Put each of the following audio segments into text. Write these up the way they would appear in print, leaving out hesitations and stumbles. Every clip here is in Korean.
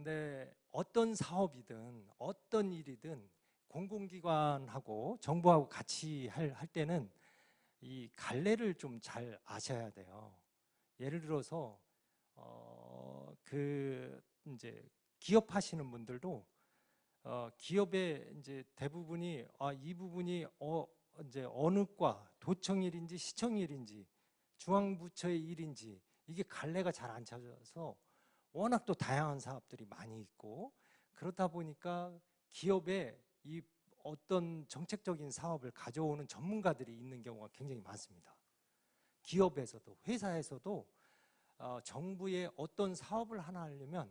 근데 어떤 사업이든 어떤 일이든 공공기관하고 정부하고 같이 할 때는 이 갈래를 좀 잘 아셔야 돼요. 예를 들어서 이제 기업 하시는 분들도 기업의 이제 대부분이 이 부분이 이제 어느 과 도청일인지 시청일인지 중앙부처의 일인지 이게 갈래가 잘 안 찾아서 워낙 또 다양한 사업들이 많이 있고 그렇다 보니까 기업에 이 어떤 정책적인 사업을 가져오는 전문가들이 있는 경우가 굉장히 많습니다. 기업에서도 회사에서도 정부의 어떤 사업을 하나 하려면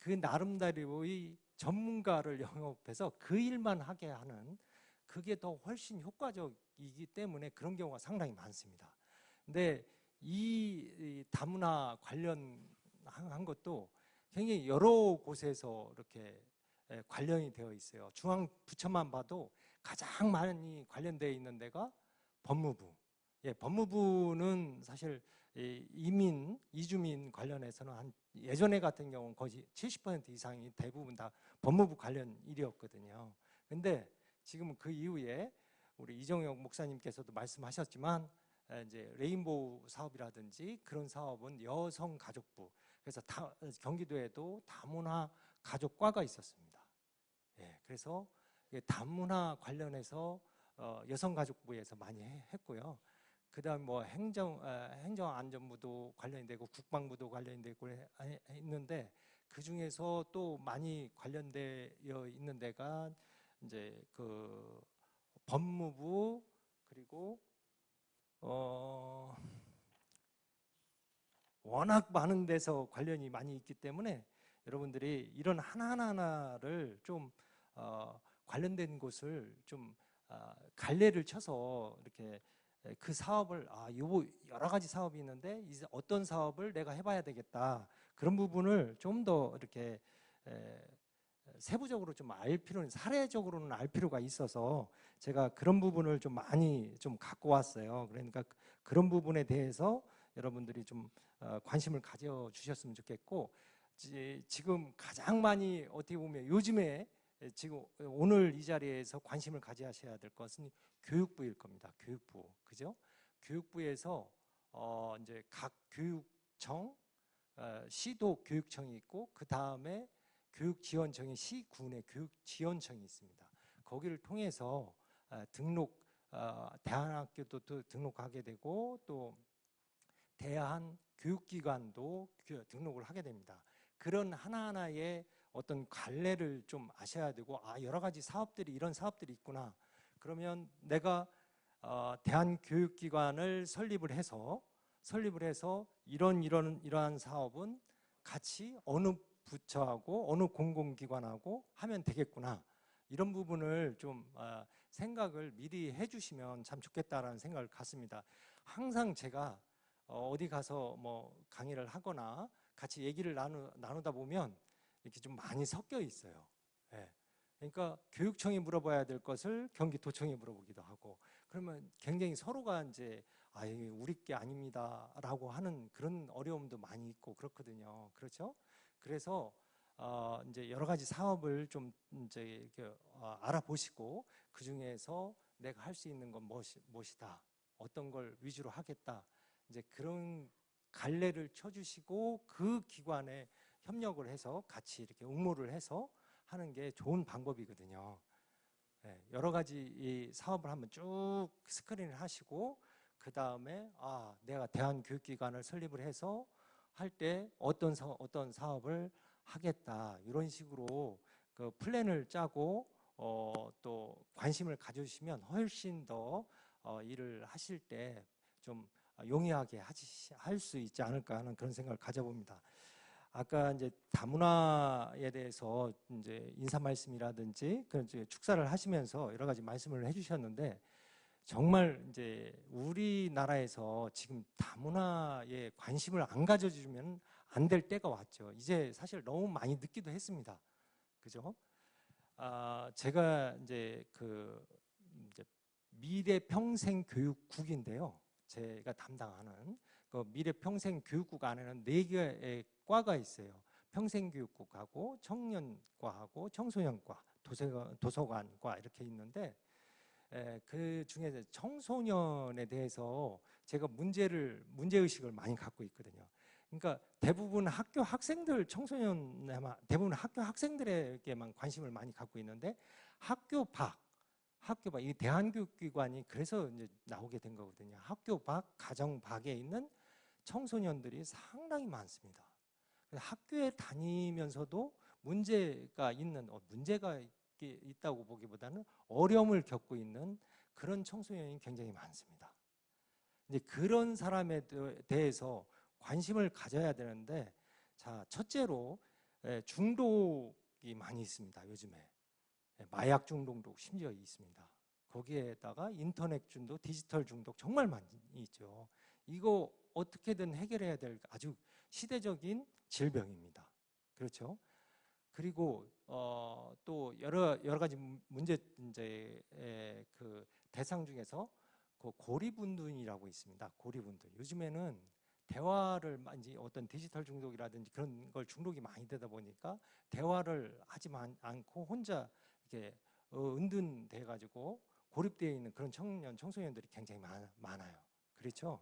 그 나름대로의 전문가를 영업해서 그 일만 하게 하는 그게 더 훨씬 효과적이기 때문에 그런 경우가 상당히 많습니다. 근데 이 다문화 관련한 것도 굉장히 여러 곳에서 이렇게 관련이 되어 있어요. 중앙부처만 봐도 가장 많이 관련되어 있는 데가 법무부. 법무부는 사실 이민, 이주민 관련해서는 한 예전에 같은 경우는 거의 70% 이상이 대부분 다 법무부 관련 일이었거든요. 근데 지금은 그 이후에 우리 이정혁 목사님께서도 말씀하셨지만 이제 레인보우 사업이라든지 그런 사업은 여성가족부, 그래서 경기도에도 다문화 가족과가 있었습니다. 그래서 다문화 관련해서 여성가족부에서 많이 했고요. 그다음 뭐 행정안전부도 관련이 되고 국방부도 관련이 되고 있는데 그 중에서 또 많이 관련되어 있는 데가 이제 그 법무부 그리고 워낙 많은 데서 관련이 많이 있기 때문에 여러분들이 이런 하나하나를 좀 관련된 곳을 좀 갈래를 쳐서 이렇게 그 사업을 여러 가지 사업이 있는데 이제 어떤 사업을 내가 해봐야 되겠다 그런 부분을 좀 더 이렇게 세부적으로 좀 알 필요는 사례적으로는 알 필요가 있어서 제가 그런 부분을 좀 많이 좀 갖고 왔어요. 그러니까 그런 부분에 대해서 여러분들이 좀 관심을 가져 주셨으면 좋겠고 지금 가장 많이 어떻게 보면 요즘에 지금 오늘 이 자리에서 관심을 가져야 될 것은 교육부일 겁니다. 교육부, 그죠? 교육부에서 이제 각 교육청, 시도 교육청이 있고 그 다음에 교육지원청이 시군의 교육지원청이 있습니다. 거기를 통해서 등록, 대안학교도 등록하게 되고 또 대한교육기관도 등록을 하게 됩니다. 그런 하나하나의 어떤 관례를 좀 아셔야 되고 여러 가지 사업들이 이런 사업들이 있구나. 그러면 내가 대한교육기관을 설립을 해서 이러한 사업은 같이 어느 부처하고 어느 공공기관하고 하면 되겠구나. 이런 부분을 좀 생각을 미리 해주시면 참 좋겠다라는 생각을 갖습니다. 항상 제가 어디 가서 뭐 강의를 하거나 같이 얘기를 나누다 보면 이렇게 좀 많이 섞여 있어요. 그러니까 교육청이 물어봐야 될 것을 경기도청이 물어보기도 하고 그러면 굉장히 서로가 이제 이게 우리 게 아닙니다라고 하는 그런 어려움도 많이 있고 그렇거든요. 그렇죠? 그래서 이제 여러 가지 사업을 좀 이제 이렇게 알아보시고 그 중에서 내가 할 수 있는 건 무엇이다, 어떤 걸 위주로 하겠다. 이제 그런 갈래를 쳐주시고 그 기관에 협력을 해서 같이 이렇게 응모를 해서 하는 게 좋은 방법이거든요. 여러 가지 이 사업을 한번 쭉 스크린을 하시고 그 다음에 내가 대한교육기관을 설립을 해서 할 때 어떤 사업을 하겠다 이런 식으로 그 플랜을 짜고 또 관심을 가져주시면 훨씬 더 일을 하실 때 좀 용이하게 할 수 있지 않을까 하는 그런 생각을 가져봅니다. 아까 이제 다문화에 대해서 이제 인사 말씀이라든지 그런 축사를 하시면서 여러 가지 말씀을 해주셨는데 정말 이제 우리나라에서 지금 다문화에 관심을 안 가져주면 안 될 때가 왔죠. 이제 사실 너무 많이 늦기도 했습니다. 그죠? 제가 이제 이제 미래평생교육국인데요. 제가 담당하는 그 미래평생교육국 안에는 4개의 과가 있어요. 평생교육국하고 청년과하고 청소년과, 도서관과 이렇게 있는데 그 중에 청소년에 대해서 제가 문제의식을 많이 갖고 있거든요. 그러니까 대부분 학교 학생들, 청소년에만, 대부분 학교 학생들에게만 관심을 많이 갖고 있는데 학교 밖, 이 대한교육기관이 그래서 이제 나오게 된 거거든요. 학교 밖, 가정 밖에 있는 청소년들이 상당히 많습니다. 학교에 다니면서도 문제가 있다고 보기보다는 어려움을 겪고 있는 그런 청소년이 굉장히 많습니다. 이제 그런 사람에 대해서 관심을 가져야 되는데, 자, 첫째로 중독이 많이 있습니다. 요즘에 마약 중독도 심지어 있습니다. 거기에다가 인터넷 중독, 디지털 중독 정말 많이 있죠. 이거 어떻게든 해결해야 될 아주 시대적인 질병입니다. 그렇죠? 그리고 또 여러 가지 문제 이제 그 대상 중에서 그 고리분둔이라고 있습니다. 고리분둔. 요즘에는 대화를 많이, 어떤 디지털 중독이라든지 그런 걸 중독이 많이 되다 보니까 대화를 하지 않고 혼자 이렇게 은둔돼 가지고 고립되어 있는 그런 청소년들이 굉장히 많아요. 그렇죠?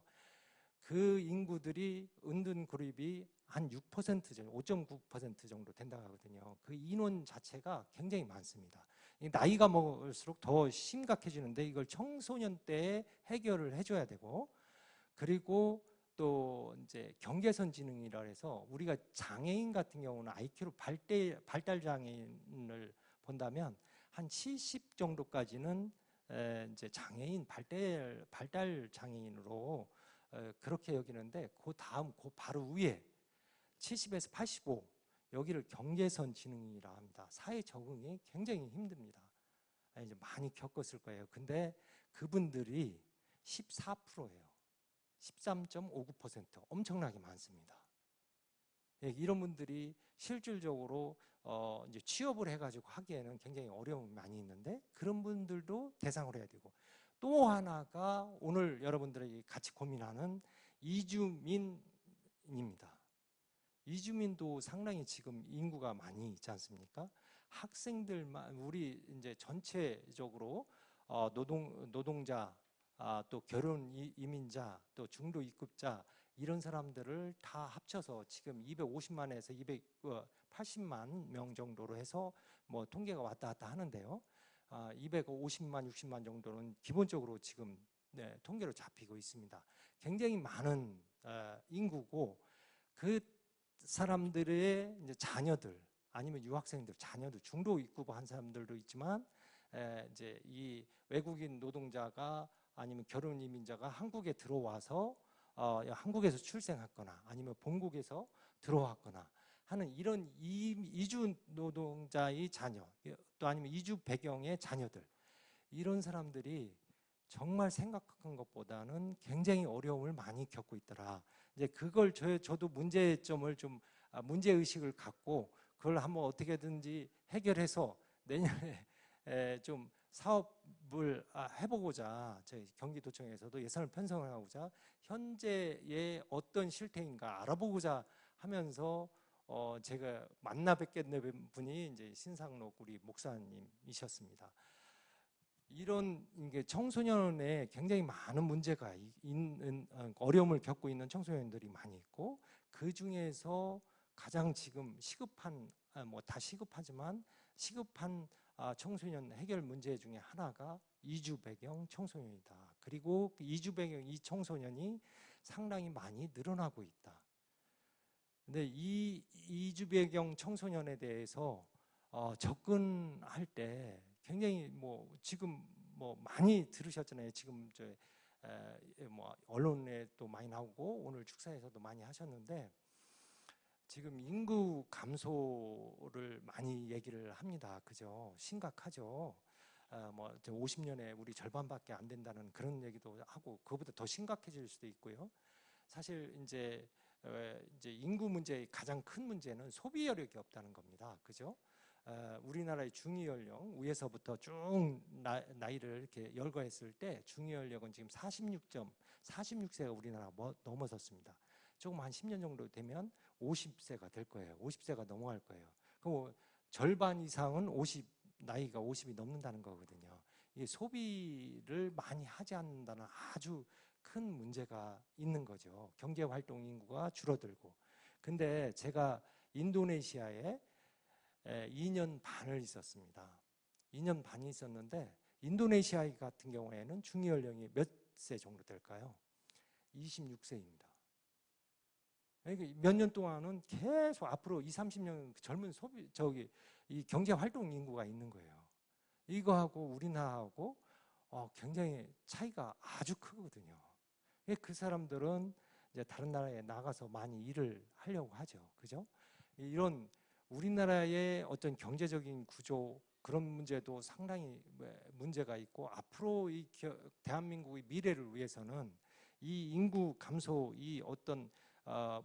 그 인구들이 은둔 고립이 한 6% 정도, 5.9% 정도 된다고 하거든요. 그 인원 자체가 굉장히 많습니다. 나이가 먹을수록 더 심각해지는데 이걸 청소년 때에 해결을 해줘야 되고, 그리고 또 이제 경계선 지능이라 해서 우리가 장애인 같은 경우는 IQ로 발달 장애인을 본다면 한 70 정도까지는 이제 장애인 발달 장애인으로 그렇게 여기는데, 그 다음 그 바로 위에 70에서 85, 여기를 경계선 지능이라 합니다. 사회 적응이 굉장히 힘듭니다. 이제 많이 겪었을 거예요. 근데 그분들이 14%예요. 13.59%, 엄청나게 많습니다. 이런 분들이 실질적으로 이제 취업을 해가지고 하기에는 굉장히 어려움이 많이 있는데, 그런 분들도 대상으로 해야 되고, 또 하나가 오늘 여러분들이 같이 고민하는 이주민입니다. 이주민도 상당히 지금 인구가 많이 있지 않습니까? 학생들만, 우리 이제 전체적으로 노동자, 또 결혼 이민자, 또 중도 입국자, 이런 사람들을 다 합쳐서 지금 250만에서 280만 명 정도로 해서 뭐 통계가 왔다 갔다 하는데요. 250만, 60만 정도는 기본적으로 지금 통계로 잡히고 있습니다. 굉장히 많은 인구고, 그 사람들의 이제 자녀들, 아니면 유학생들 자녀들, 중도 입국한 사람들도 있지만 이제 이 외국인 노동자가 아니면 결혼 이민자가 한국에 들어와서 한국에서 출생했거나 아니면 본국에서 들어왔거나 하는 이런 이주 노동자의 자녀, 또 아니면 이주 배경의 자녀들, 이런 사람들이 정말 생각한 것보다는 굉장히 어려움을 많이 겪고 있더라. 이제 그걸 저도 문제점을 좀, 문제의식을 갖고 그걸 한번 어떻게든지 해결해서 내년에 좀 사업을 해보고자, 저희 경기도청에서도 예산을 편성을 하고자 현재의 어떤 실태인가 알아보고자 하면서 제가 만나 뵙게 된 분이 이제 신상록 우리 목사님이셨습니다. 이런 이게 청소년에 굉장히 많은 문제가 있는, 어려움을 겪고 있는 청소년들이 많이 있고, 그 중에서 가장 지금 시급한, 뭐 다 시급하지만 시급한 청소년 해결 문제 중에 하나가 이주 배경 청소년이다. 그리고 이주 배경 이 청소년이 상당히 많이 늘어나고 있다. 근데 이 이주 배경 청소년에 대해서 접근할 때 굉장히 뭐 지금 뭐 많이 들으셨잖아요. 지금 뭐 언론에도 많이 나오고 오늘 축사에서도 많이 하셨는데, 지금 인구 감소를 많이 얘기를 합니다. 그죠? 심각하죠. 뭐 50년에 우리 절반밖에 안 된다는 그런 얘기도 하고, 그거보다 더 심각해질 수도 있고요. 사실 이제 인구 문제의 가장 큰 문제는 소비 여력이 없다는 겁니다. 그죠? 우리나라의 중위 연령, 위에서부터 쭉 나이를 이렇게 열거했을 때 중위 연령은 지금 46세가 우리나라 넘어섰습니다. 조금 한 10년 정도 되면 50세가 될 거예요. 50세가 넘어갈 거예요. 그럼 절반 이상은 나이가 50이 넘는다는 거거든요. 이게 소비를 많이 하지 않는다는 아주 큰 문제가 있는 거죠. 경제활동 인구가 줄어들고. 근데 제가 인도네시아에 2년 반을 있었습니다. 2년 반이 있었는데 인도네시아 같은 경우에는 중위연령이 몇 세 정도 될까요? 26세입니다. 몇 년 동안은 계속 앞으로 20, 30년 젊은 이 경제활동 인구가 있는 거예요. 이거하고 우리나라하고 굉장히 차이가 아주 크거든요. 그 사람들은 이제 다른 나라에 나가서 많이 일을 하려고 하죠. 그죠? 이런 우리나라의 어떤 경제적인 구조 그런 문제도 상당히 문제가 있고 앞으로 이 대한민국의 미래를 위해서는 이 인구 감소 이 어떤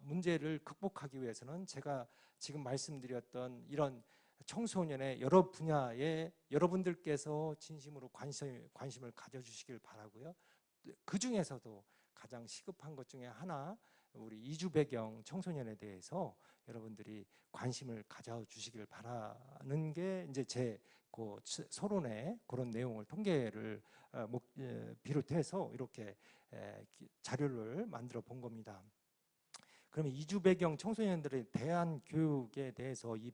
문제를 극복하기 위해서는 제가 지금 말씀드렸던 이런 청소년의 여러 분야에 여러분들께서 진심으로 관심을 가져주시길 바라고요. 그 중에서도 가장 시급한 것 중에 하나 우리 이주 배경 청소년에 대해서 여러분들이 관심을 가져주시길 바라는 게 이제 제 그 서론의 그런 내용을 통계를 비롯해서 이렇게 자료를 만들어 본 겁니다. 그러면 이주 배경 청소년들에 대한 교육에 대해서 이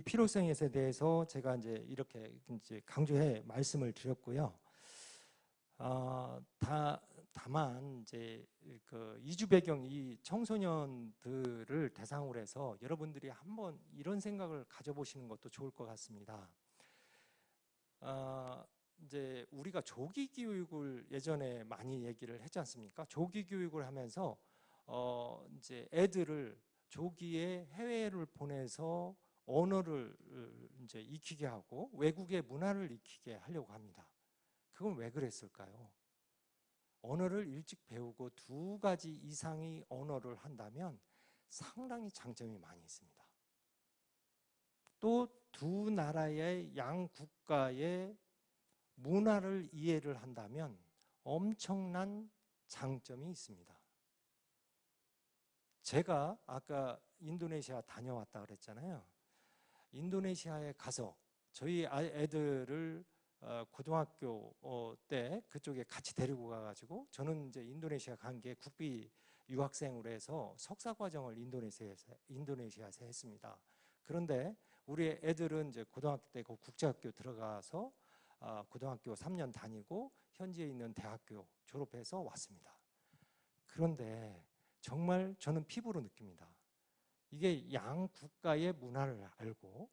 필요성에 대해서 제가 이제 이렇게 이제 강조해 말씀을 드렸고요. 다만 이제 그 이주 배경 이 청소년들을 대상으로 해서 여러분들이 한번 이런 생각을 가져보시는 것도 좋을 것 같습니다. 이제 우리가 조기 교육을 예전에 많이 얘기를 했지 않습니까? 조기 교육을 하면서 이제 애들을 조기에 해외를 보내서 언어를 이제 익히게 하고 외국의 문화를 익히게 하려고 합니다. 그건 왜 그랬을까요? 언어를 일찍 배우고 2가지 이상의 언어를 한다면 상당히 장점이 많이 있습니다. 또 두 나라의 양 국가의 문화를 이해를 한다면 엄청난 장점이 있습니다. 제가 아까 인도네시아 다녀왔다 그랬잖아요. 인도네시아에 가서 저희 애들을 고등학교 때 그쪽에 같이 데리고 가가지고 저는 이제 인도네시아 간 게 국비 유학생으로 해서 석사 과정을 인도네시아에서 했습니다. 그런데 우리 애들은 이제 고등학교 때 그 국제학교 들어가서 고등학교 3년 다니고 현지에 있는 대학교 졸업해서 왔습니다. 그런데 정말 저는 피부로 느낍니다. 이게 양 국가의 문화를 알고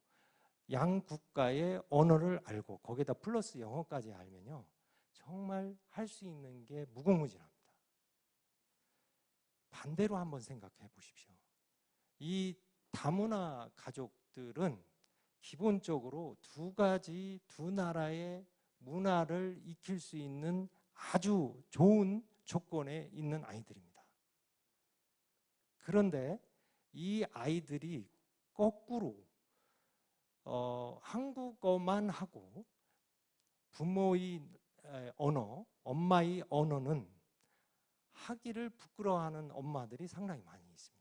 양 국가의 언어를 알고 거기에다 플러스 영어까지 알면요 정말 할 수 있는 게 무궁무진합니다. 반대로 한번 생각해 보십시오. 이 다문화 가족들은 기본적으로 두 나라의 문화를 익힐 수 있는 아주 좋은 조건에 있는 아이들입니다. 그런데 이 아이들이 거꾸로 한국어만 하고 부모의 언어, 엄마의 언어는 하기를 부끄러워하는 엄마들이 상당히 많이 있습니다.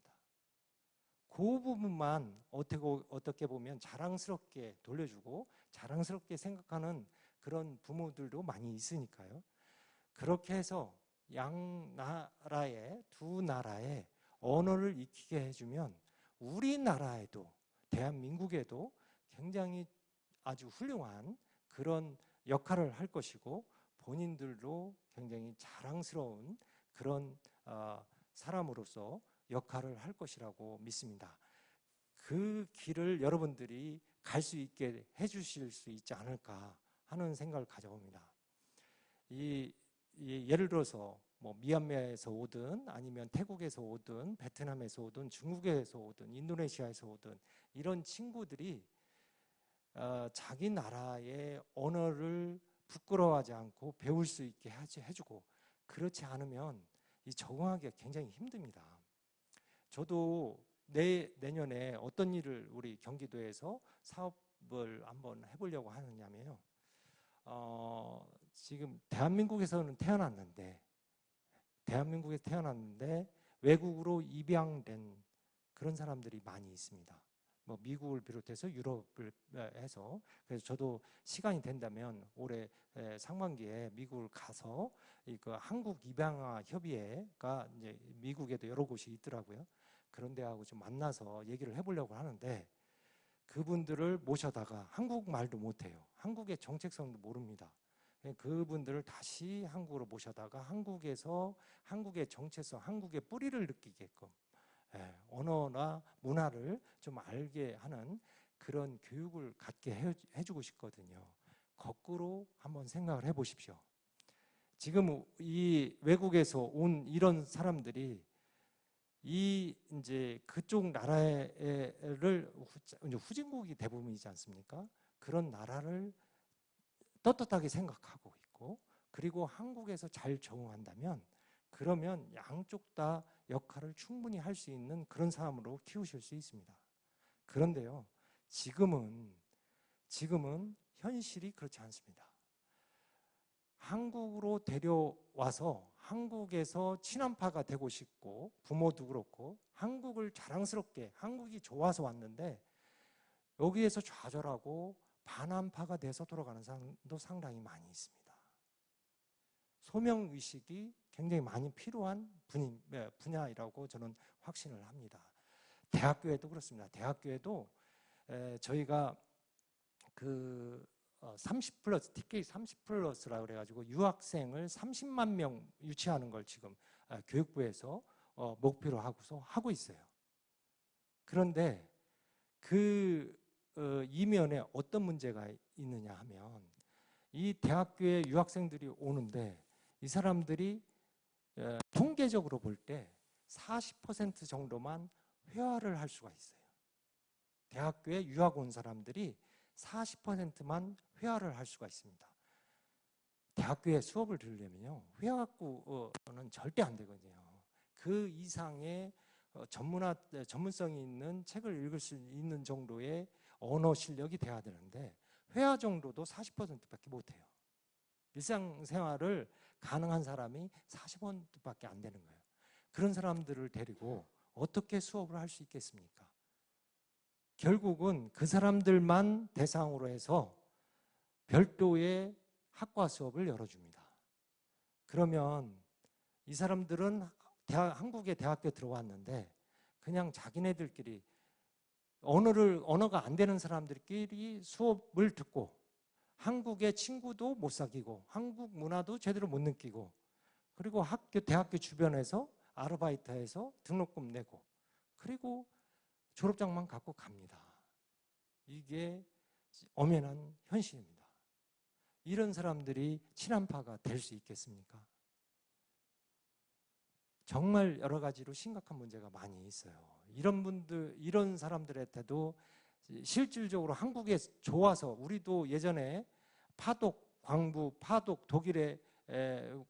그 부분만 어떻게 보면 자랑스럽게 돌려주고 자랑스럽게 생각하는 그런 부모들도 많이 있으니까요. 그렇게 해서 두 나라의 언어를 익히게 해주면 우리나라에도 대한민국에도 굉장히 아주 훌륭한 그런 역할을 할 것이고 본인들도 굉장히 자랑스러운 그런 사람으로서 역할을 할 것이라고 믿습니다. 그 길을 여러분들이 갈 수 있게 해주실 수 있지 않을까 하는 생각을 가져봅니다. 예를 들어서 뭐 미얀마에서 오든 아니면 태국에서 오든 베트남에서 오든 중국에서 오든 인도네시아에서 오든 이런 친구들이 자기 나라의 언어를 부끄러워하지 않고 배울 수 있게 해주고 그렇지 않으면 이 적응하기가 굉장히 힘듭니다. 저도 내년에 어떤 일을 우리 경기도에서 사업을 한번 해보려고 하느냐면요. 지금 대한민국에서는 태어났는데 외국으로 입양된 그런 사람들이 많이 있습니다. 뭐 미국을 비롯해서 유럽을 해서, 그래서 저도 시간이 된다면 올해 상반기에 미국을 가서 그 한국 입양아 협의회가 이제 미국에도 여러 곳이 있더라고요. 그런 데하고 좀 만나서 얘기를 해보려고 하는데, 그분들을 모셔다가 한국말도 못해요. 한국의 정책성도 모릅니다. 그분들을 다시 한국으로 모셔다가 한국에서 한국의 정체성, 한국의 뿌리를 느끼게끔 언어나 문화를 좀 알게 하는 그런 교육을 갖게 해주고 싶거든요. 거꾸로 한번 생각을 해보십시오. 지금 이 외국에서 온 이런 사람들이 이 이제 그쪽 나라를 후진국이 대부분이지 않습니까? 그런 나라를 떳떳하게 생각하고 있고, 그리고 한국에서 잘 적응한다면 그러면 양쪽 다 역할을 충분히 할 수 있는 그런 사람으로 키우실 수 있습니다. 그런데요, 지금은 현실이 그렇지 않습니다. 한국으로 데려와서 한국에서 친한파가 되고 싶고, 부모도 그렇고 한국을 자랑스럽게, 한국이 좋아서 왔는데 여기에서 좌절하고 반한파가 돼서 돌아가는 사람도 상당히 많이 있습니다. 소명의식이 굉장히 많이 필요한 분야이라고 저는 확신을 합니다. 대학교에도 그렇습니다. 대학교에도 저희가 그 30 플러스, TK 30 플러스라고 그래가지고 유학생을 30만 명 유치하는 걸 지금 교육부에서 목표로 하고서 하고 있어요. 그런데 그 이면에 어떤 문제가 있느냐 하면, 이 대학교에 유학생들이 오는데 이 사람들이 통계적으로 볼 때 40% 정도만 회화를 할 수가 있어요. 대학교에 유학 온 사람들이 40%만 회화를 할 수가 있습니다. 대학교에 수업을 들으려면요, 회화 갖고는 절대 안 되거든요. 그 이상의 전문성이 있는 책을 읽을 수 있는 정도의 언어 실력이 돼야 되는데 회화 정도도 40%밖에 못해요. 일상생활을 가능한 사람이 40%밖에 안 되는 거예요. 그런 사람들을 데리고 어떻게 수업을 할 수 있겠습니까? 결국은 그 사람들만 대상으로 해서 별도의 학과 수업을 열어줍니다. 그러면 이 사람들은 한국의 대학교에 들어왔는데 그냥 자기네들끼리 언어가 안 되는 사람들끼리 수업을 듣고 한국의 친구도 못 사귀고 한국 문화도 제대로 못 느끼고, 그리고 대학교 주변에서 아르바이트해서 등록금 내고, 그리고 졸업장만 갖고 갑니다. 이게 엄연한 현실입니다. 이런 사람들이 친한파가 될 수 있겠습니까? 정말 여러 가지로 심각한 문제가 많이 있어요. 이런 사람들한테도 실질적으로 한국에 좋아서, 우리도 예전에 광부, 독일에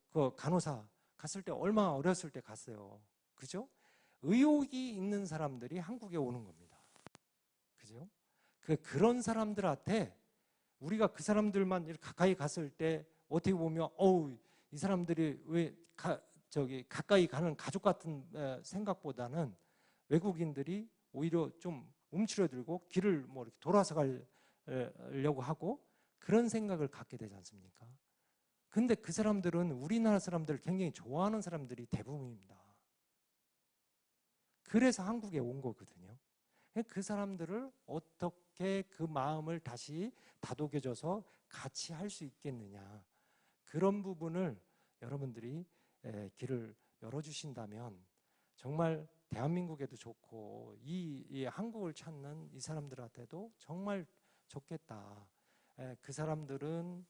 그 간호사 갔을 때 얼마나 어렸을 때 갔어요. 그죠? 의욕이 있는 사람들이 한국에 오는 겁니다. 그죠? 그런 사람들한테 우리가 그 사람들만 이렇게 가까이 갔을 때 어떻게 보면 이 사람들이 왜 가까이 가는 가족 같은 생각보다는 외국인들이 오히려 좀 움츠러들고 길을 뭐 이렇게 돌아서 가려고 하고 그런 생각을 갖게 되지 않습니까? 근데 그 사람들은 우리나라 사람들을 굉장히 좋아하는 사람들이 대부분입니다. 그래서 한국에 온 거거든요. 그 사람들을 어떻게 그 마음을 다시 다독여줘서 같이 할 수 있겠느냐, 그런 부분을 여러분들이 길을 열어주신다면 정말 대한민국에도 좋고 이 한국을 찾는 이 사람들한테도 정말 좋겠다. 그 사람들은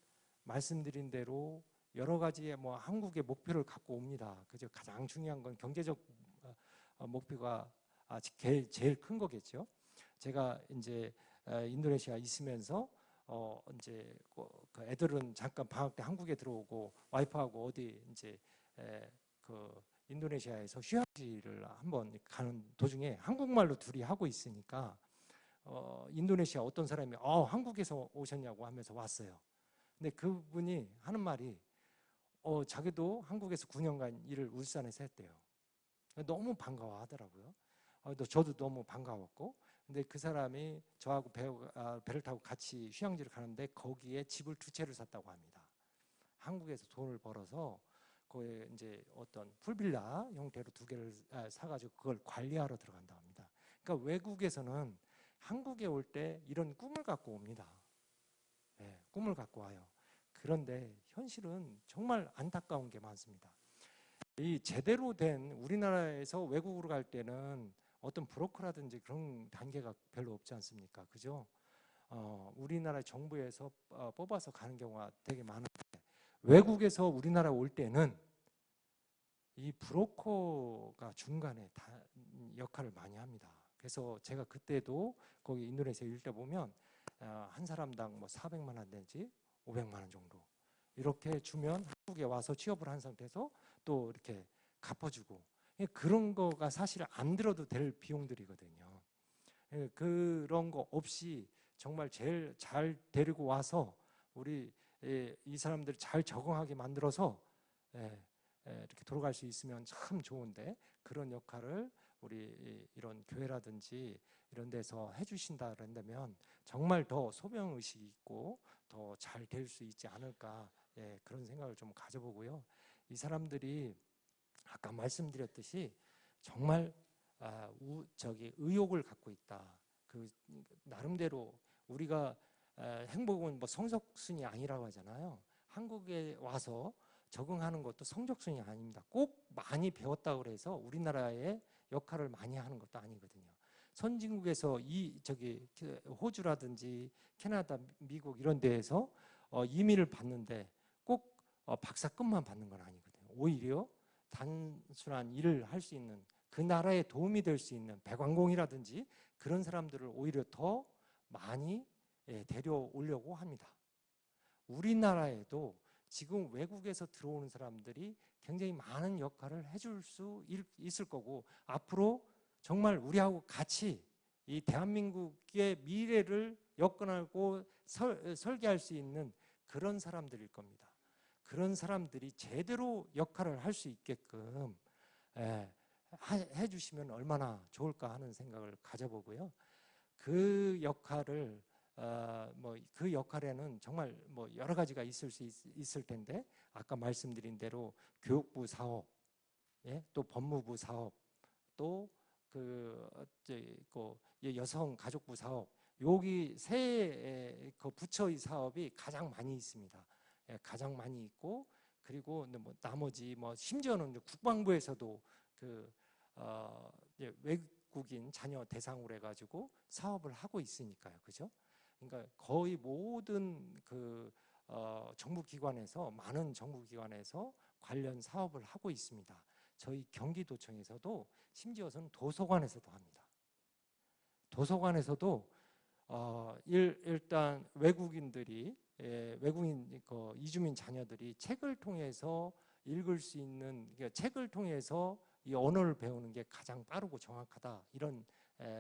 말씀드린 대로 여러 가지의 한국의 목표를 갖고 옵니다. 그죠? 가장 중요한 건 경제적 목표가 제일 큰 거겠죠. 제가 이제 인도네시아 있으면서 이제 그 애들은 잠깐 방학 때 한국에 들어오고 와이프하고 어디 이제 그 인도네시아에서 휴양지를 한번 가는 도중에 한국말로 둘이 하고 있으니까 인도네시아 어떤 사람이 한국에서 오셨냐고 하면서 왔어요. 근데 그분이 하는 말이 자기도 한국에서 9년간 일을 울산에서 했대요. 너무 반가워하더라고요. 저도 너무 반가웠고, 근데 그 사람이 저하고 배를 타고 같이 휴양지를 가는데 거기에 집을 2채를 샀다고 합니다. 한국에서 돈을 벌어서 거기에 이제 어떤 풀빌라 형태로 2개를 사가지고 그걸 관리하러 들어간다고 합니다. 그러니까 외국에서는 한국에 올 때 이런 꿈을 갖고 옵니다. 네, 꿈을 갖고 와요. 그런데 현실은 정말 안타까운 게 많습니다. 이 제대로 된 우리나라에서 외국으로 갈 때는 어떤 브로커라든지 그런 단계가 별로 없지 않습니까? 그죠? 우리나라 정부에서 뽑아서 가는 경우가 되게 많은데, 외국에서 우리나라 올 때는 이 브로커가 중간에 역할을 많이 합니다. 그래서 제가 그때도 거기 인도네시아 일때 보면 한 사람당 뭐 400만 원 내지 500만 원 정도 이렇게 주면 한국에 와서 취업을 한 상태에서 또 이렇게 갚아주고, 그런 거가 사실 안 들어도 될 비용들이거든요. 그런 거 없이 정말 제일 잘 데리고 와서 우리 이 사람들 잘 적응하게 만들어서 이렇게 돌아갈 수 있으면 참 좋은데, 그런 역할을 우리 이런 교회라든지 이런 데서 해주신다 그런다면 정말 더 소명의식이 있고 더 잘 될 수 있지 않을까, 그런 생각을 좀 가져보고요. 이 사람들이 아까 말씀드렸듯이 정말 의욕을 갖고 있다. 그 나름대로 우리가 행복은 뭐 성적순이 아니라고 하잖아요. 한국에 와서 적응하는 것도 성적순이 아닙니다. 꼭 많이 배웠다고 해서 우리나라의 역할을 많이 하는 것도 아니거든요. 선진국에서 호주라든지 캐나다, 미국 이런 데에서 이민을 받는데 꼭 박사급만 받는 건 아니거든요. 오히려 단순한 일을 할 수 있는, 그 나라에 도움이 될 수 있는 배관공이라든지 그런 사람들을 오히려 더 많이 데려오려고 합니다. 우리나라에도 지금 외국에서 들어오는 사람들이 굉장히 많은 역할을 해줄 수 있을 거고, 앞으로 정말 우리하고 같이 이 대한민국의 미래를 엮어나가고 설계할 수 있는 그런 사람들일 겁니다. 그런 사람들이 제대로 역할을 할 수 있게끔 해주시면 얼마나 좋을까 하는 생각을 가져보고요. 그 역할을 그 역할에는 정말 여러 가지가 있을 텐데, 아까 말씀드린 대로 교육부 사업, 또 법무부 사업, 또 여성가족부 사업, 여기 세 부처의 사업이 가장 많이 있습니다. 가장 많이 있고, 그리고 나머지 심지어는 국방부에서도 외국인 자녀 대상으로 해가지고 사업을 하고 있으니까요, 그죠? 그러니까 거의 모든 정부기관에서, 많은 정부기관에서 관련 사업을 하고 있습니다. 저희 경기도청에서도 심지어는 도서관에서도 합니다. 도서관에서도 일단 외국인 이주민 자녀들이 책을 통해서 읽을 수 있는, 그러니까 책을 통해서 이 언어를 배우는 게 가장 빠르고 정확하다, 이런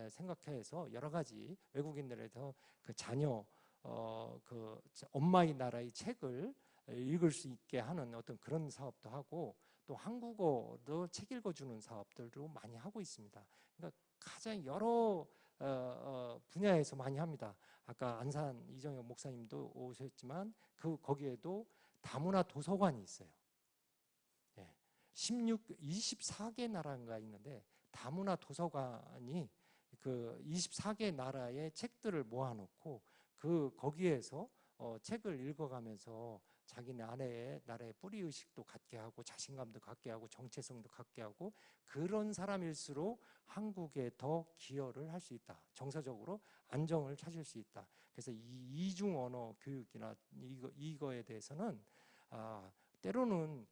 생각해서 여러 가지 외국인들에서 그 자녀 엄마의 나라의 책을 읽을 수 있게 하는 어떤 그런 사업도 하고, 또 한국어도 책 읽어주는 사업들도 많이 하고 있습니다. 그러니까 가장 여러 분야에서 많이 합니다. 아까 안산 이정혁 목사님도 오셨지만 거기에도 다문화 도서관이 있어요. 24개 나라가 있는데 다문화 도서관이 그 24개 나라의 책들을 모아놓고 거기에서 책을 읽어가면서 자기네 나라의 뿌리의식도 갖게 하고 자신감도 갖게 하고 정체성도 갖게 하고, 그런 사람일수록 한국에 더 기여를 할 수 있다. 정서적으로 안정을 찾을 수 있다. 그래서 이 이중 언어 교육이나 이거에 대해서는 때로는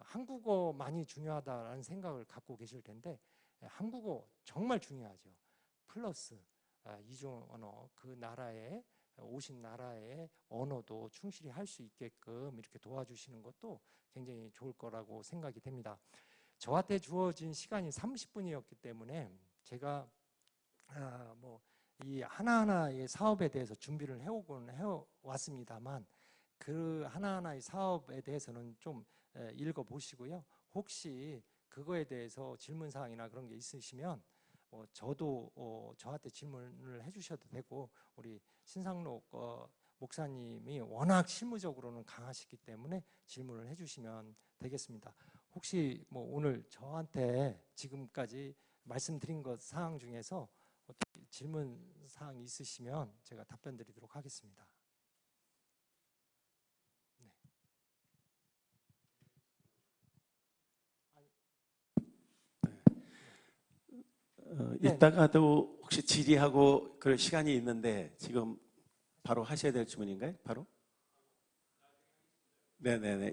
한국어만이 중요하다라는 생각을 갖고 계실 텐데, 한국어 정말 중요하죠. 플러스 이중 언어, 그 나라에 오신 나라의 언어도 충실히 할 수 있게끔 이렇게 도와주시는 것도 굉장히 좋을 거라고 생각이 됩니다. 저한테 주어진 시간이 30분이었기 때문에 제가 이 하나하나의 사업에 대해서 준비를 해왔습니다만, 그 하나하나의 사업에 대해서는 좀 읽어보시고요. 혹시 그거에 대해서 질문사항이나 그런 게 있으시면 저도 저한테 질문을 해주셔도 되고 우리 신상록 목사님이 워낙 실무적으로는 강하시기 때문에 질문을 해주시면 되겠습니다. 혹시 뭐 오늘 저한테 지금까지 말씀드린 것 사항 중에서 어떻게 질문 사항이 있으시면 제가 답변 드리도록 하겠습니다. 이따가도 혹시 질의하고 그럴 시간이 있는데 지금 바로 하셔야 될 질문인가요? 바로? 네네네.